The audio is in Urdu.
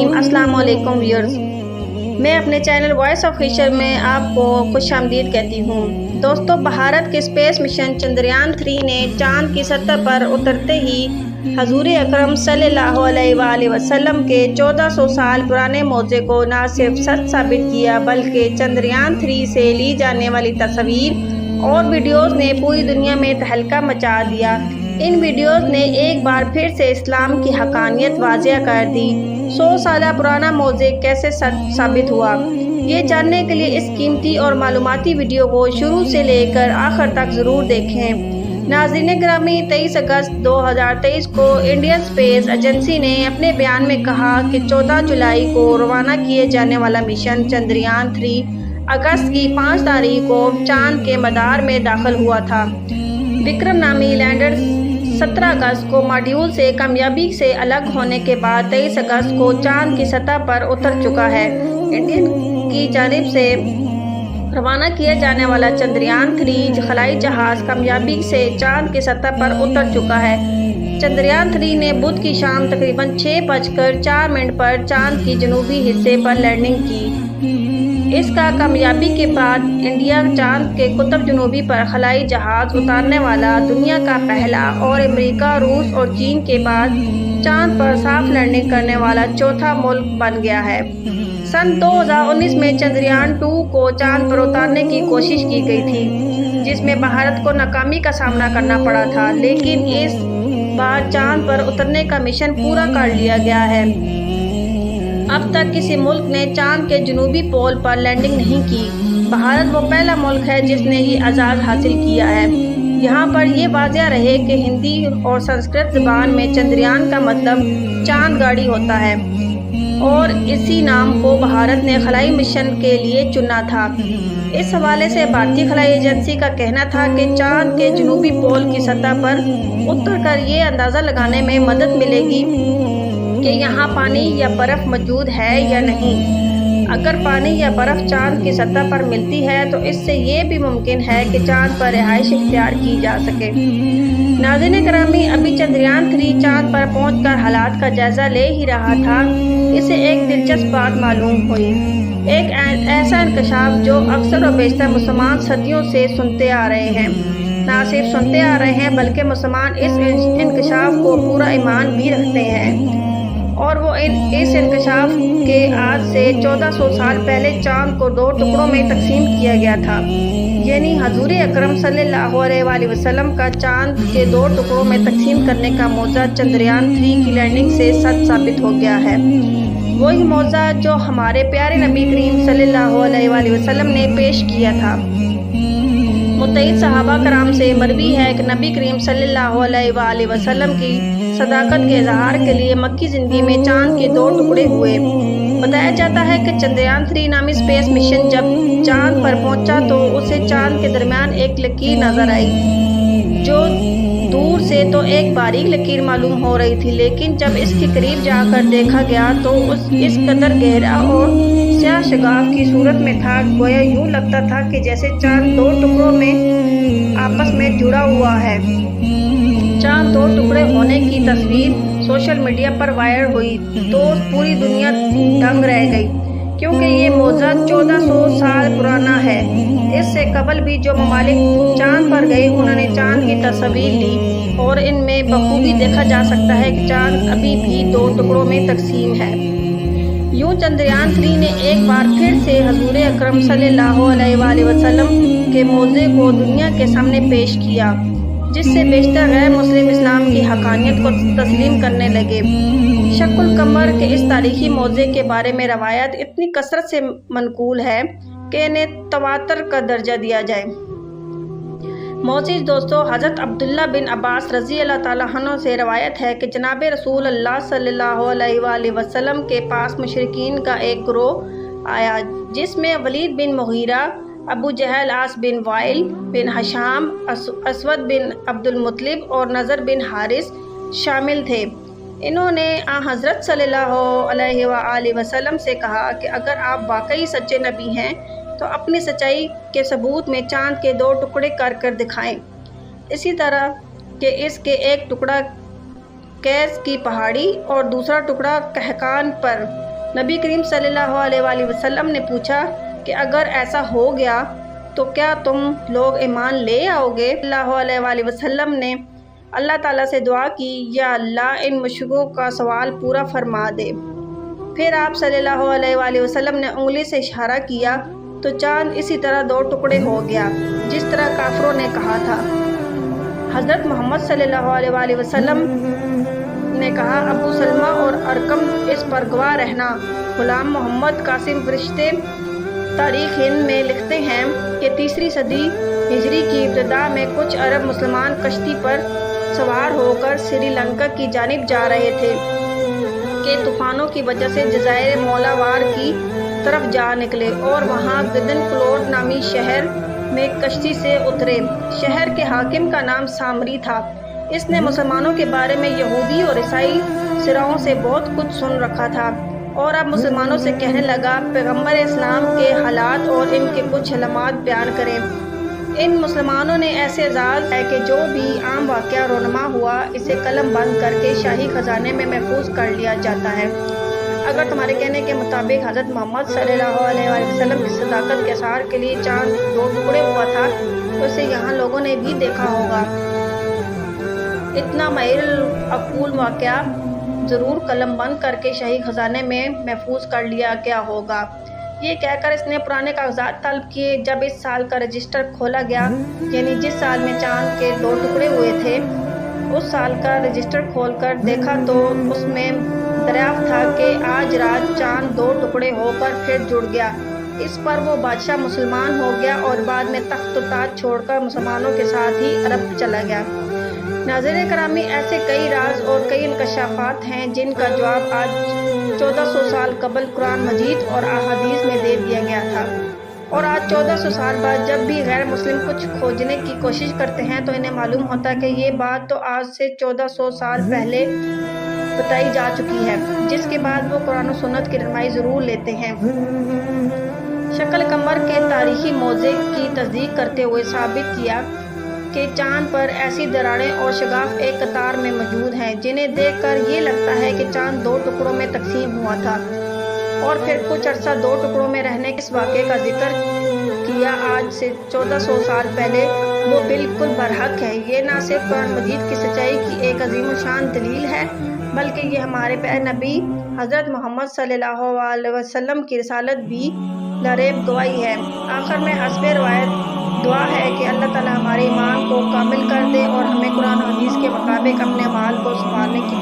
السلام علیکم ویورز، میں اپنے چینل وائس آف فیوچر میں آپ کو خوش آمدید کہتی ہوں۔ دوستو، بھارت کے اسپیس مشن چندریان 3 نے چاند کی سطح پر اترتے ہی حضور اکرم صلی اللہ علیہ وآلہ وسلم کے 1400 سال پرانے معجزے کو نہ صرف سچ ثابت کیا بلکہ چندریان 3 سے لی جانے والی تصاویر اور ویڈیوز نے پوری دنیا میں تہلکہ مچا دیا۔ ان ویڈیوز نے ایک بار پھر سے اسلام کی حقانیت واضح کر دی۔ 100 سالہ پرانا معجزہ کیسے سچ ثابت ہوا، یہ جاننے کے لیے اس قیمتی اور معلوماتی ویڈیو کو شروع سے لے کر آخر تک ضرور دیکھیں۔ ناظرین گرامی، 23 اگست 2023 کو انڈین اسپیس ایجنسی نے اپنے بیان میں کہا کہ 14 جولائی کو روانہ کیے جانے والا مشن چندریان 3 اگست کی 5 تاریخ کو چاند کے مدار میں داخل ہوا تھا۔ وکرم نامی لینڈر 17 اگست کو ماڈیول سے کامیابی سے الگ ہونے کے بعد 23 اگست کو چاند کی سطح پر اتر چکا ہے۔ انڈین کی جانب سے روانہ کیا جانے والا چندریان 3 خلائی جہاز کامیابی سے چاند کی سطح پر اتر چکا ہے۔ چندریان 3 نے بدھ کی شام تقریباً 6:04 پر چاند کی جنوبی حصے پر لینڈنگ کی۔ اس کا کامیابی کے بعد انڈیا چاند کے قطب جنوبی پر خلائی جہاز اتارنے والا دنیا کا پہلا اور امریکہ، روس اور چین کے بعد چاند پر صاف لینڈنگ کرنے والا چوتھا ملک بن گیا ہے۔ سن 2019 میں چندریان 2 کو چاند پر اتارنے کی کوشش کی گئی تھی، جس میں بھارت کو ناکامی کا سامنا کرنا پڑا تھا، لیکن اس بار چاند پر اترنے کا مشن پورا کر لیا گیا ہے۔ اب تک کسی ملک نے چاند کے جنوبی پول پر لینڈنگ نہیں کی۔ بھارت وہ پہلا ملک ہے جس نے یہ اعزاز حاصل کیا ہے۔ یہاں پر یہ واضح رہے کہ ہندی اور سنسکرت زبان میں چندریان کا مطلب چاند گاڑی ہوتا ہے، اور اسی نام کو بھارت نے خلائی مشن کے لیے چنا تھا۔ اس حوالے سے بھارتی خلائی ایجنسی کا کہنا تھا کہ چاند کے جنوبی پول کی سطح پر اتر کر یہ اندازہ لگانے میں مدد ملے گی کہ یہاں پانی یا برف موجود ہے یا نہیں۔ اگر پانی یا برف چاند کی سطح پر ملتی ہے تو اس سے یہ بھی ممکن ہے کہ چاند پر رہائش اختیار کی جا سکے۔ ناظرین گرامی، ابھی چندریان 3 چاند پر پہنچ کر حالات کا جائزہ لے ہی رہا تھا، اسے ایک دلچسپ بات معلوم ہوئی۔ ایک ایسا انکشاف جو اکثر و بیشتر مسلمان صدیوں سے سنتے آ رہے ہیں، نہ صرف سنتے آ رہے ہیں بلکہ مسلمان اس انکشاف کو پورا ایمان بھی رکھتے ہیں، اور وہ اس انکشاف کے آج سے 1400 سال پہلے چاند کو 2 ٹکڑوں میں تقسیم کیا گیا تھا، یعنی حضور اکرم صلی اللہ علیہ وآلہ وسلم کا چاند کے 2 ٹکڑوں میں تقسیم کرنے کا معجزہ چندریان 3 کی لینڈنگ سے سچ ثابت ہو گیا ہے۔ وہی معجزہ جو ہمارے پیارے نبی کریم صلی اللہ علیہ وآلہ وسلم نے پیش کیا تھا۔ متعدد صحابہ کرام سے مروی ہے کہ نبی کریم صلی اللہ علیہ وآلہ وسلم کی صداقت کے اظہار کے لیے مکی زندگی میں چاند کے 2 ٹکڑے ہوئے۔ بتایا جاتا ہے کہ چندریان 3 نامی اسپیس مشن جب چاند پر پہنچا تو اسے چاند کے درمیان ایک لکیر نظر آئی، جو دور سے تو ایک باریک لکیر معلوم ہو رہی تھی، لیکن جب اس کے قریب جا کر دیکھا گیا تو اس قدر گہرا اور سیاہ شگاف کی صورت میں تھا، گویا یوں لگتا تھا کہ جیسے چاند 2 ٹکڑوں میں آپس میں جڑا ہوا ہے۔ چاند 2 ٹکڑے ہونے کی تصویر سوشل میڈیا پر وائرل ہوئی تو پوری دنیا دنگ رہ گئی، کیونکہ یہ معجزہ 1400 سال پرانا ہے۔ اس سے قبل بھی جو ممالک چاند پر گئے انہوں نے چاند کی تصاویر لی، اور ان میں بخوبی دیکھا جا سکتا ہے کہ چاند ابھی بھی 2 ٹکڑوں میں تقسیم ہے۔ یوں چندریان 3 نے ایک بار پھر سے حضور اکرم صلی اللہ علیہ وآلہ وسلم کے معجزے کو دنیا کے سامنے پیش کیا، جس سے بیشتر غیر مسلم اسلام کی حقانیت کو تسلیم کرنے لگے۔ شق القمر کے اس تاریخی معجزے کے بارے میں روایات اتنی کثرت سے منقول ہے کہ انہیں تواتر کا درجہ دیا جائے۔ معزز دوستو، حضرت عبداللہ بن عباس رضی اللہ تعالیٰ عنہ سے روایت ہے کہ جناب رسول اللہ صلی اللہ علیہ وآلہ وسلم کے پاس مشرکین کا ایک گروہ آیا، جس میں ولید بن مغیرہ، ابو جہل، عاص بن وائل بن ہشام، اسود بن عبد المطلب اور نضر بن حارث شامل تھے۔ انہوں نے حضرت صلی اللہ علیہ وآلہ وسلم سے کہا کہ اگر آپ واقعی سچے نبی ہیں تو اپنی سچائی کے ثبوت میں چاند کے 2 ٹکڑے کر دکھائیں، اسی طرح کہ اس کے ایک ٹکڑا کیس کی پہاڑی اور دوسرا ٹکڑا کہکان پر نبی کریم صلی اللہ علیہ وآلہ وسلم نے پوچھا کہ اگر ایسا ہو گیا تو کیا تم لوگ ایمان لے آؤ گے؟ صلی اللہ علیہ وآلہ وسلم نے اللہ تعالیٰ سے دعا کی، یا اللہ ان مشرکوں کا سوال پورا فرما دے۔ پھر آپ صلی اللہ علیہ وآلہ وسلم نے انگلی سے اشارہ کیا تو چاند اسی طرح 2 ٹکڑے ہو گیا جس طرح کافروں نے کہا تھا۔ حضرت محمد صلی اللہ علیہ وآلہ وسلم نے کہا، ابو سلمہ اور ارقم اس پر گواہ رہنا۔ غلام محمد قاسم فرشتے تاریخ ہند میں لکھتے ہیں کہ 3 صدی ہجری کی ابتدا میں کچھ عرب مسلمان کشتی پر سوار ہو کر سری لنکا کی جانب جا رہے تھے کہ طوفانوں کی وجہ سے جزائر مولاوار کی طرف جا نکلے اور وہاں گدن کلوٹ نامی شہر میں کشتی سے اترے۔ شہر کے حاکم کا نام سامری تھا۔ اس نے مسلمانوں کے بارے میں یہودی اور عیسائی سراؤں سے بہت کچھ سن رکھا تھا اور اب مسلمانوں سے کہنے لگا، پیغمبر اسلام کے حالات اور ان کے کچھ علامات بیان کریں۔ ان مسلمانوں نے ایسے اعزاز ہے کہ جو بھی عام واقعہ رونما ہوا اسے قلم بند کر کے شاہی خزانے میں محفوظ کر لیا جاتا ہے۔ اگر تمہارے کہنے کے مطابق حضرت محمد صلی اللہ علیہ وآلہ وسلم کی صداقت کے اظہار کے لیے چاند 2 ٹکڑے ہوا تھا تو اسے یہاں لوگوں نے بھی دیکھا ہوگا۔ اتنا ماہر العقول واقعہ ضرور قلم بند کر کے شاہی خزانے میں محفوظ کر لیا گیا ہوگا۔ یہ کہہ کر اس نے پرانے کاغذات طلب کیے۔ جب اس سال کا رجسٹر کھولا گیا، یعنی جس سال میں چاند کے 2 ٹکڑے ہوئے تھے، اس سال کا رجسٹر کھول کر دیکھا تو اس میں دریافت تھا کہ آج رات چاند 2 ٹکڑے ہو کر پھر جڑ گیا۔ اس پر وہ بادشاہ مسلمان ہو گیا اور بعد میں تخت و تاج چھوڑ کر مسلمانوں کے ساتھ ہی عرب چلا گیا۔ ناظرین کرامی، ایسے کئی راز اور کئی انکشافات ہیں جن کا جواب آج 1400 سال قبل قرآن مجید اور احادیث میں دے دیا گیا تھا، اور آج 1400 سال بعد جب بھی غیر مسلم کچھ کھوجنے کی کوشش کرتے ہیں تو انہیں معلوم ہوتا ہے کہ یہ بات تو آج سے 1400 سال پہلے بتائی جا چکی ہے، جس کے بعد وہ قرآن و سنت کی رہنمائی ضرور لیتے ہیں۔ شکل قمر کے تاریخی موضع کی تصدیق کرتے ہوئے ثابت کیا کہ چاند پر ایسی دراڑیں اور شگاف ایک قطار میں موجود ہیں جنہیں دیکھ کر یہ لگتا ہے کہ چاند 2 ٹکڑوں میں تقسیم ہوا تھا اور پھر کچھ عرصہ 2 ٹکڑوں میں رہنے کے اس واقعے کا ذکر کیا آج سے 1400 سال پہلے، وہ بالکل برحق ہے۔ یہ نہ صرف قرآن مجید کی سچائی کی ایک عظیم الشان دلیل ہے بلکہ یہ ہمارے پیارے نبی حضرت محمد صلی اللہ علیہ وسلم کی رسالت بھی لاریب گواہی ہے۔ آخر میں حسب روایت دعا ہے کہ اللہ تعالیٰ ہمارے ایمان کو کامل کر دے اور ہمیں قرآن و حدیث کے مطابق اپنے اعمال کو سنوارنے کی